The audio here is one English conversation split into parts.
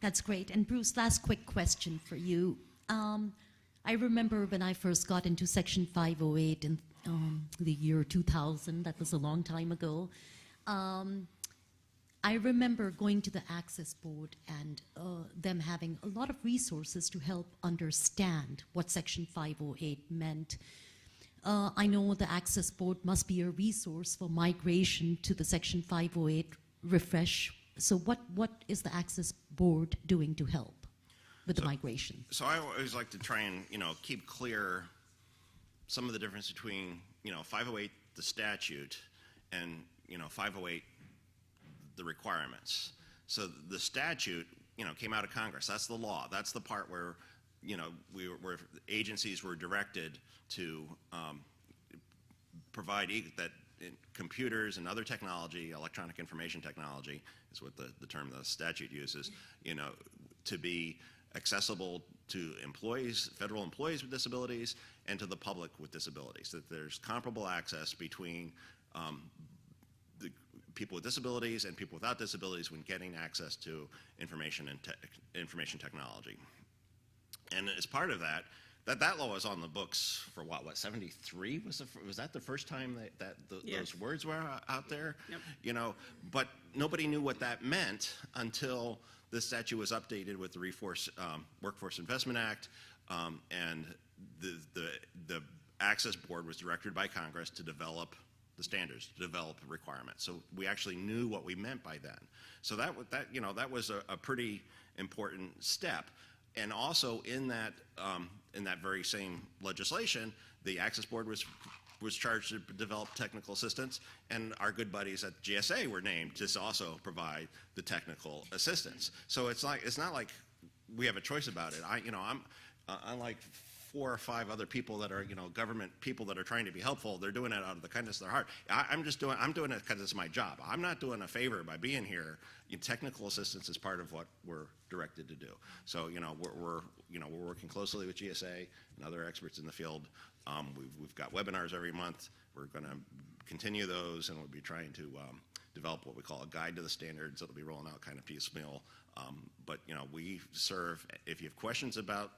That's great. And Bruce, last quick question for you. I remember when I first got into Section 508 in the year 2000, that was a long time ago. I remember going to the Access Board and them having a lot of resources to help understand what Section 508 meant. I know the Access Board must be a resource for migration to the Section 508 refresh. So what is the Access Board doing to help with the migration? So I always like to try and, keep clear some of the difference between, 508, the statute, and, 508, the requirements. So the statute, came out of Congress. That's the law. That's the part where, where agencies were directed to provide that computers and other technology, electronic information technology is what the term the statute uses, to be accessible to employees, federal employees with disabilities, and to the public with disabilities. That there's comparable access between the people with disabilities and people without disabilities when getting access to information and information technology. And as part of that, that law was on the books for what 73 was that the first time that Yes. those words were out there? Yep. But nobody knew what that meant until the statute was updated with the Workforce Investment Act, and the Access Board was directed by Congress to develop the standards, to develop requirements. So we actually knew what we meant by then. So that was a pretty important step. And also in that very same legislation, the Access Board was charged to develop technical assistance, and our good buddies at GSA were named to also provide the technical assistance. So it's not like we have a choice about it. I'm unlike 4 or 5 other people that are government people that are trying to be helpful. They're doing it out of the kindness of their heart. I'm doing it because it's my job. I'm not doing a favor by being here. Technical assistance is part of what we're directed to do. So we're working closely with GSA and other experts in the field. We've got webinars every month. We're going to continue those, and we'll be trying to develop what we call a guide to the standards that'll be rolling out kind of piecemeal. But we serve. If you have questions about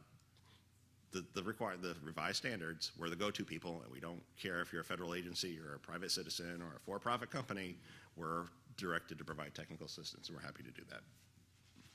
the revised standards, we're the go-to people, and we don't care if you're a federal agency or a private citizen or a for-profit company. We're directed to provide technical assistance, and we're happy to do that.